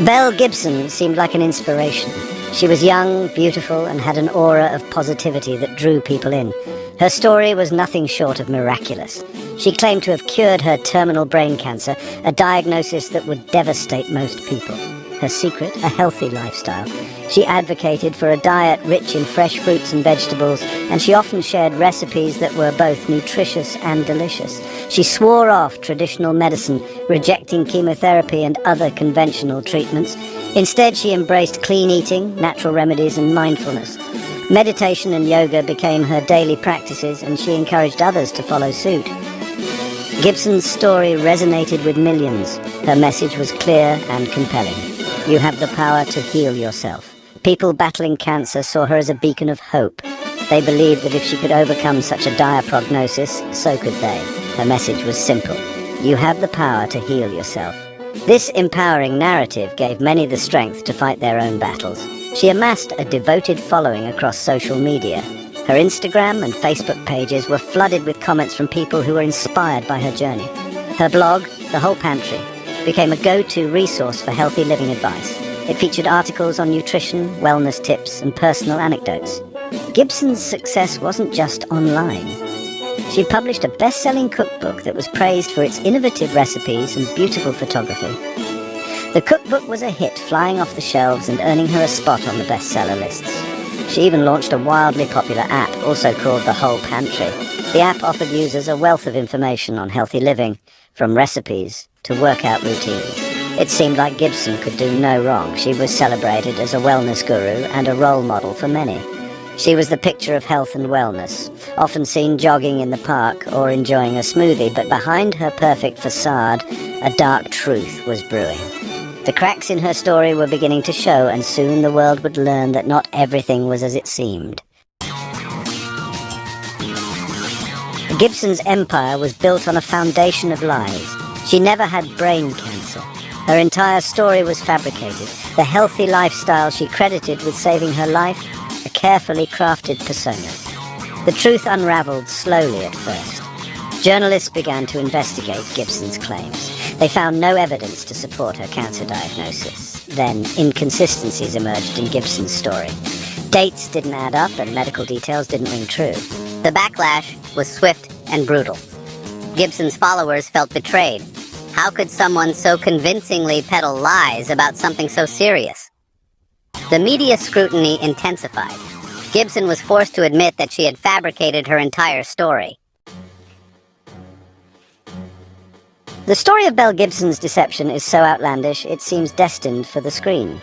Belle Gibson seemed like an inspiration. She was young, beautiful, and had an aura of positivity that drew people in. Her story was nothing short of miraculous. She claimed to have cured her terminal brain cancer, a diagnosis that would devastate most people. Her secret, a healthy lifestyle. She advocated for a diet rich in fresh fruits and vegetables, and she often shared recipes that were both nutritious and delicious. She swore off traditional medicine, rejecting chemotherapy and other conventional treatments. Instead, she embraced clean eating, natural remedies, and mindfulness. Meditation and yoga became her daily practices, and she encouraged others to follow suit. Gibson's story resonated with millions. Her message was clear and compelling. You have the power to heal yourself. People battling cancer saw her as a beacon of hope. They believed that if she could overcome such a dire prognosis, so could they. Her message was simple. You have the power to heal yourself. This empowering narrative gave many the strength to fight their own battles. She amassed a devoted following across social media. Her Instagram and Facebook pages were flooded with comments from people who were inspired by her journey. Her blog, The Whole Pantry, became a go-to resource for healthy living advice. It featured articles on nutrition, wellness tips, and personal anecdotes. Gibson's success wasn't just online. She published a best-selling cookbook that was praised for its innovative recipes and beautiful photography. The cookbook was a hit, flying off the shelves and earning her a spot on the bestseller lists. She even launched a wildly popular app, also called The Whole Pantry. The app offered users a wealth of information on healthy living, from recipes to workout routines. It seemed like Gibson could do no wrong. She was celebrated as a wellness guru and a role model for many. She was the picture of health and wellness, often seen jogging in the park or enjoying a smoothie, but behind her perfect facade, a dark truth was brewing. The cracks in her story were beginning to show, and soon the world would learn that not everything was as it seemed. Gibson's empire was built on a foundation of lies. She never had brain cancer. Her entire story was fabricated. The healthy lifestyle she credited with saving her life, a carefully crafted persona. The truth unraveled slowly at first. Journalists began to investigate Gibson's claims. They found no evidence to support her cancer diagnosis. Then, inconsistencies emerged in Gibson's story. Dates didn't add up and medical details didn't ring true. The backlash was swift and brutal. Gibson's followers felt betrayed. How could someone so convincingly peddle lies about something so serious? The media scrutiny intensified. Gibson was forced to admit that she had fabricated her entire story. The story of Belle Gibson's deception is so outlandish it seems destined for the screen.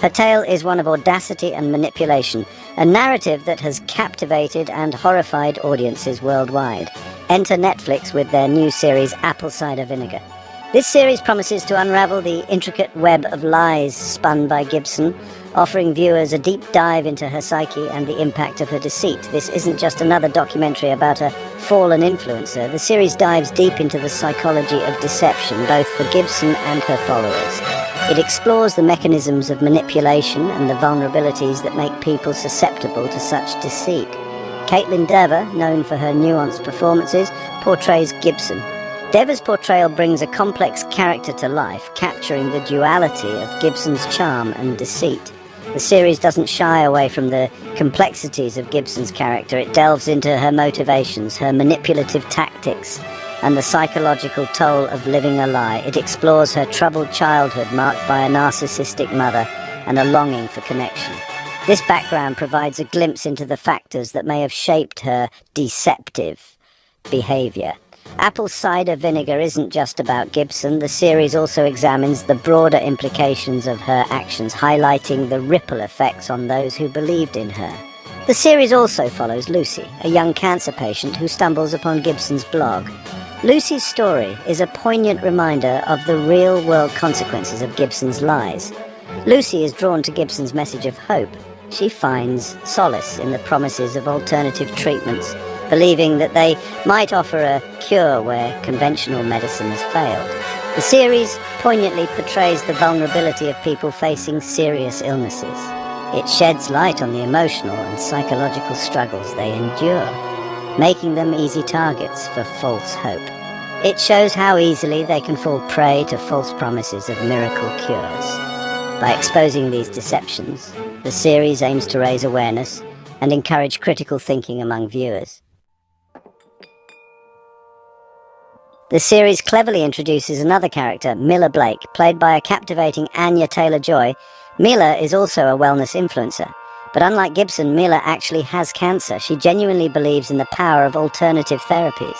Her tale is one of audacity and manipulation, a narrative that has captivated and horrified audiences worldwide. Enter Netflix with their new series Apple Cider Vinegar. This series promises to unravel the intricate web of lies spun by Gibson, offering viewers a deep dive into her psyche and the impact of her deceit. This isn't just another documentary about a fallen influencer. The series dives deep into the psychology of deception, both for Gibson and her followers. It explores the mechanisms of manipulation and the vulnerabilities that make people susceptible to such deceit. Caitlin Dever, known for her nuanced performances, portrays Gibson. Dever's portrayal brings a complex character to life, capturing the duality of Gibson's charm and deceit. The series doesn't shy away from the complexities of Gibson's character. It delves into her motivations, her manipulative tactics, and the psychological toll of living a lie. It explores her troubled childhood marked by a narcissistic mother and a longing for connection. This background provides a glimpse into the factors that may have shaped her deceptive behavior. Apple Cider Vinegar isn't just about Gibson. The series also examines the broader implications of her actions, highlighting the ripple effects on those who believed in her. The series also follows Lucy, a young cancer patient who stumbles upon Gibson's blog. Lucy's story is a poignant reminder of the real-world consequences of Gibson's lies. Lucy is drawn to Gibson's message of hope. She finds solace in the promises of alternative treatments, believing that they might offer a cure where conventional medicine has failed. The series poignantly portrays the vulnerability of people facing serious illnesses. It sheds light on the emotional and psychological struggles they endure, making them easy targets for false hope. It shows how easily they can fall prey to false promises of miracle cures. By exposing these deceptions, the series aims to raise awareness and encourage critical thinking among viewers. The series cleverly introduces another character, Mila Blake, played by a captivating Anya Taylor-Joy. Mila is also a wellness influencer, but unlike Gibson, Mila actually has cancer. She genuinely believes in the power of alternative therapies.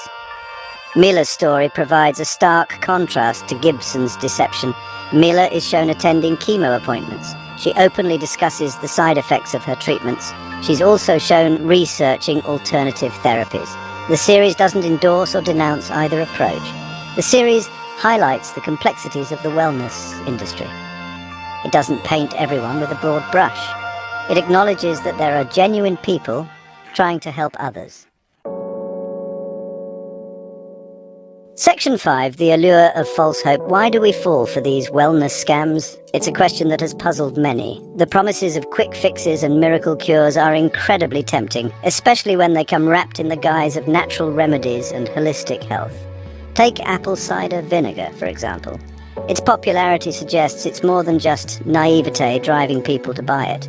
Mila's story provides a stark contrast to Gibson's deception. Mila is shown attending chemo appointments. She openly discusses the side effects of her treatments. She's also shown researching alternative therapies. The series doesn't endorse or denounce either approach. The series highlights the complexities of the wellness industry. It doesn't paint everyone with a broad brush. It acknowledges that there are genuine people trying to help others. Section 5, the allure of false hope. Why do we fall for these wellness scams? It's a question that has puzzled many. The promises of quick fixes and miracle cures are incredibly tempting, especially when they come wrapped in the guise of natural remedies and holistic health. Take apple cider vinegar, for example. Its popularity suggests it's more than just naivete driving people to buy it.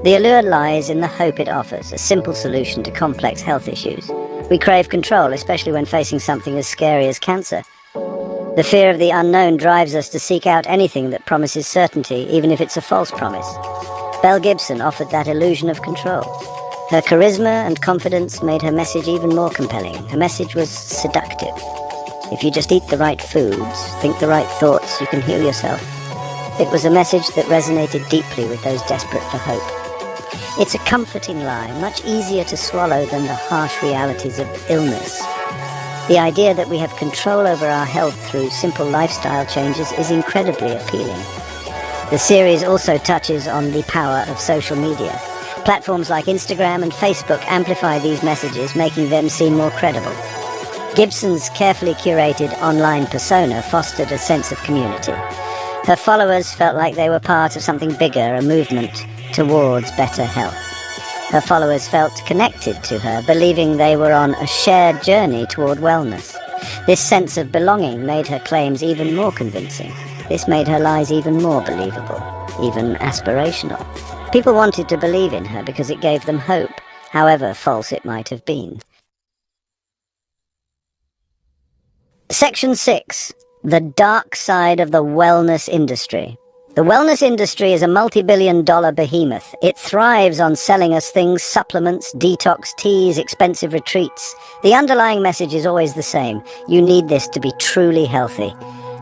The allure lies in the hope it offers, a simple solution to complex health issues. We crave control, especially when facing something as scary as cancer. The fear of the unknown drives us to seek out anything that promises certainty, even if it's a false promise. Belle Gibson offered that illusion of control. Her charisma and confidence made her message even more compelling. Her message was seductive. If you just eat the right foods, think the right thoughts, you can heal yourself. It was a message that resonated deeply with those desperate for hope. It's a comforting lie, much easier to swallow than the harsh realities of illness. The idea that we have control over our health through simple lifestyle changes is incredibly appealing. The series also touches on the power of social media. Platforms like Instagram and Facebook amplify these messages, making them seem more credible. Gibson's carefully curated online persona fostered a sense of community. Her followers felt like they were part of something bigger, a movement towards better health. Her followers felt connected to her, believing they were on a shared journey toward wellness. This sense of belonging made her claims even more convincing. This made her lies even more believable, even aspirational. People wanted to believe in her because it gave them hope, however false it might have been. Section 6. The dark side of the wellness industry. The wellness industry is a multi-billion-dollar behemoth. It thrives on selling us things, supplements, detox teas, expensive retreats. The underlying message is always the same. You need this to be truly healthy.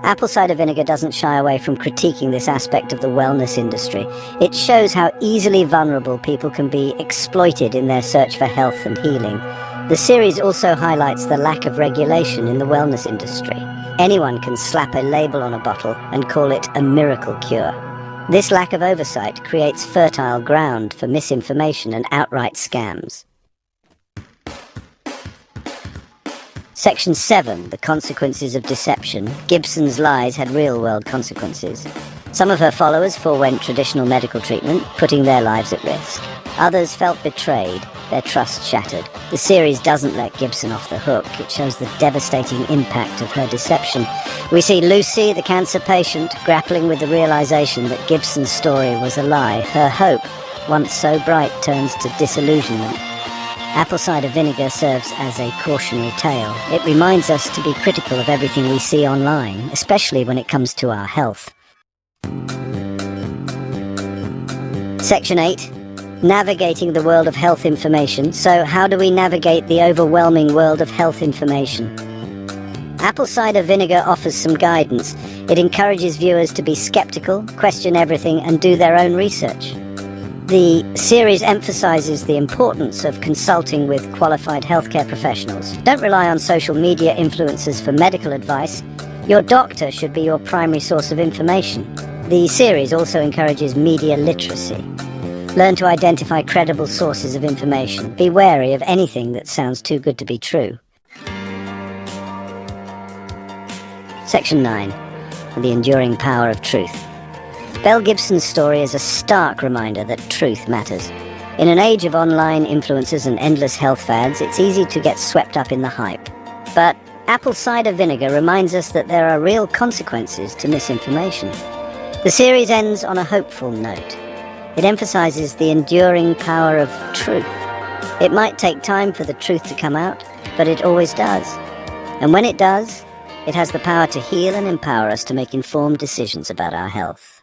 Apple cider vinegar doesn't shy away from critiquing this aspect of the wellness industry. It shows how easily vulnerable people can be exploited in their search for health and healing. The series also highlights the lack of regulation in the wellness industry. Anyone can slap a label on a bottle and call it a miracle cure. This lack of oversight creates fertile ground for misinformation and outright scams. Section 7. The consequences of deception. Gibson's lies had real-world consequences. Some of her followers forewent traditional medical treatment, putting their lives at risk. Others felt betrayed, their trust shattered. The series doesn't let Gibson off the hook. It shows the devastating impact of her deception. We see Lucy, the cancer patient, grappling with the realization that Gibson's story was a lie. Her hope, once so bright, turns to disillusionment. Apple cider vinegar serves as a cautionary tale. It reminds us to be critical of everything we see online, especially when it comes to our health. Section 8. Navigating the world of health information. So how do we navigate the overwhelming world of health information? Apple cider vinegar offers some guidance. It encourages viewers to be skeptical, question everything, and do their own research. The series emphasizes the importance of consulting with qualified healthcare professionals. Don't rely on social media influencers for medical advice. Your doctor should be your primary source of information. The series also encourages media literacy. Learn to identify credible sources of information. Be wary of anything that sounds too good to be true. Section 9. The enduring power of truth. Belle Gibson's story is a stark reminder that truth matters. In an age of online influencers and endless health fads, it's easy to get swept up in the hype. But apple cider vinegar reminds us that there are real consequences to misinformation. The series ends on a hopeful note. It emphasizes the enduring power of truth. It might take time for the truth to come out, but it always does. And when it does, it has the power to heal and empower us to make informed decisions about our health.